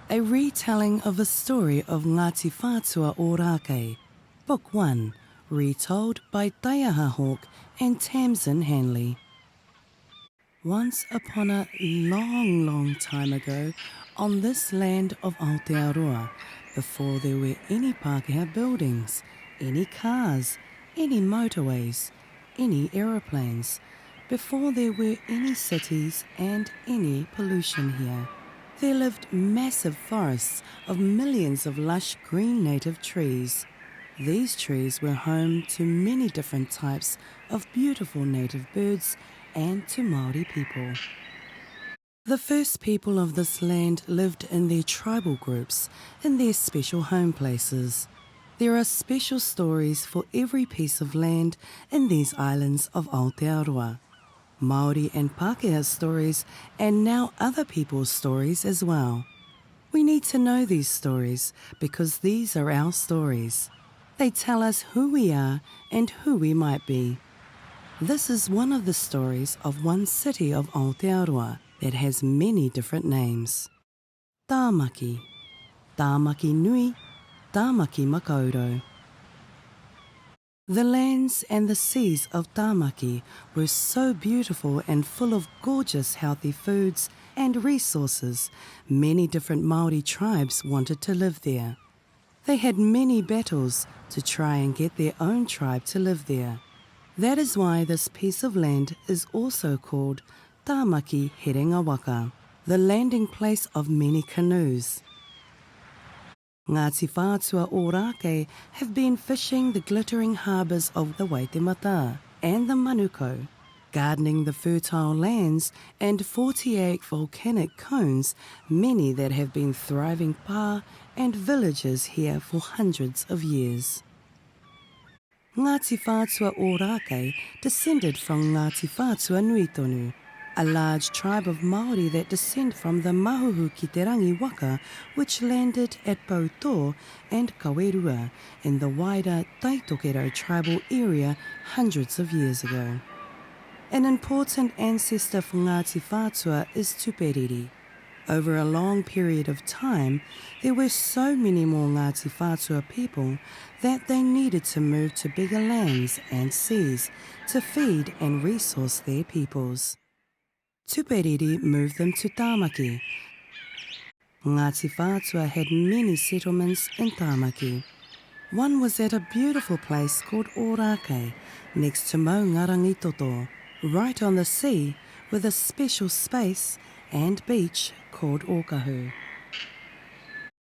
a retelling of a story of Ngāti Whātua Ōrākei, Book 1, retold by Taiaha Hawke and Tamsin Hanley. Once upon a long, long time ago, on this land of Aotearoa, before there were any Pakeha buildings, any cars, any motorways, any aeroplanes, before there were any cities and any pollution here, there lived massive forests of millions of lush green native trees. These trees were home to many different types of beautiful native birds and to Māori people. The first people of this land lived in their tribal groups, in their special home places. There are special stories for every piece of land in these islands of Aotearoa. Māori and Pakeha stories, and now other people's stories as well. We need to know these stories because these are our stories. They tell us who we are and who we might be. This is one of the stories of one city of Aotearoa that has many different names. Tamaki, Tamaki Nui, Tamaki Makaurau. The lands and the seas of Tamaki were so beautiful and full of gorgeous healthy foods and resources, many different Māori tribes wanted to live there. They had many battles to try and get their own tribe to live there. That is why this piece of land is also called Tamaki Herengawaka, the landing place of many canoes. Ngāti Whātua Ōrākei have been fishing the glittering harbours of the Waitematā and the Manukau, gardening the fertile lands and 48 volcanic cones, many that have been thriving pa and villages here for hundreds of years. Ngāti Whātua Ōrākei descended from Ngāti Whātua Nuitonu, a large tribe of Māori that descend from the Mahuhu ki te rangi waka which landed at Pautō and Kawerua in the wider Taitokero tribal area hundreds of years ago. An important ancestor for Ngāti Whātua is Tuperiri. Over a long period of time, there were so many more Ngāti Whātua people that they needed to move to bigger lands and seas to feed and resource their peoples. Tuperiri moved them to Tamaki. Ngāti Whātua had many settlements in Tamaki. One was at a beautiful place called Orakei, next to Maungarangi Toto, right on the sea with a special space and beach called Okahu.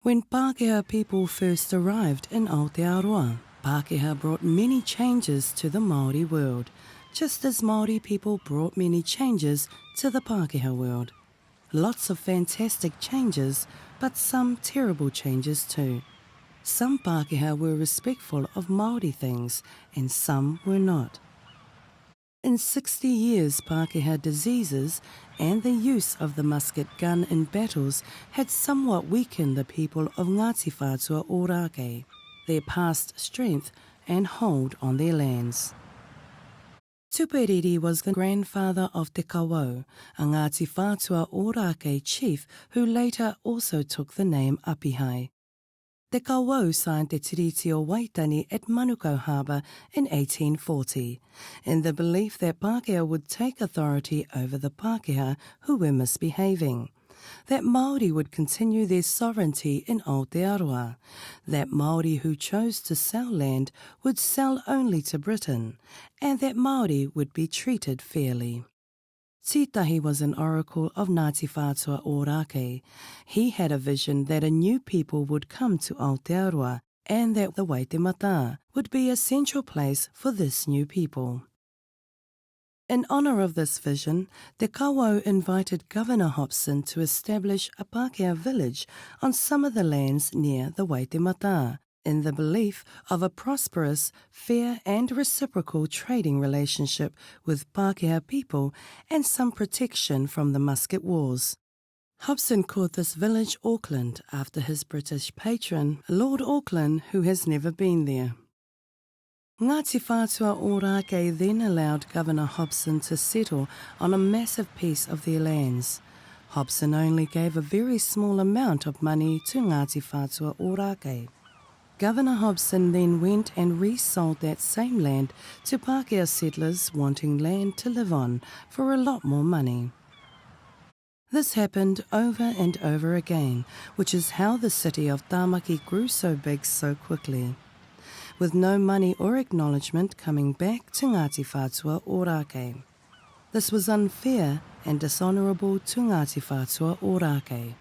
When Pakeha people first arrived in Aotearoa, Pakeha brought many changes to the Māori world, just as Māori people brought many changes to the Pakeha world. Lots of fantastic changes, but some terrible changes too. Some Pakeha were respectful of Māori things, and some were not. In 60 years, Pakeha diseases and the use of the musket gun in battles had somewhat weakened the people of Ngāti Whātua Ōrākei, their past strength and hold on their lands. Tuperiri was the grandfather of Te Kawau, a Ngāti Whātua Ōrākei chief who later also took the name Apihai. Te Kawau signed Te Tiriti o Waitangi at Manukau Harbour in 1840, in the belief that Pakeha would take authority over the Pakeha who were misbehaving, that Māori would continue their sovereignty in Aotearoa, that Māori who chose to sell land would sell only to Britain, and that Māori would be treated fairly. Titahi was an oracle of Ngāti Whātua Ōrākei. He had a vision that a new people would come to Aotearoa and that the Waitematā would be a central place for this new people. In honour of this vision, Te Kawau invited Governor Hobson to establish a Pakeha village on some of the lands near the Waitematā, in the belief of a prosperous, fair and reciprocal trading relationship with Pakeha people and some protection from the musket wars. Hobson called this village Auckland after his British patron, Lord Auckland, who has never been there. Ngāti Whātua Ōrākei then allowed Governor Hobson to settle on a massive piece of their lands. Hobson only gave a very small amount of money to Ngāti Whātua Ōrākei. Governor Hobson then went and resold that same land to Pakeha settlers wanting land to live on for a lot more money. This happened over and over again, which is how the city of Tamaki grew so big so quickly, with no money or acknowledgement coming back to Ngāti Whātua Ōrākei. This was unfair and dishonourable to Ngāti Whātua Ōrākei.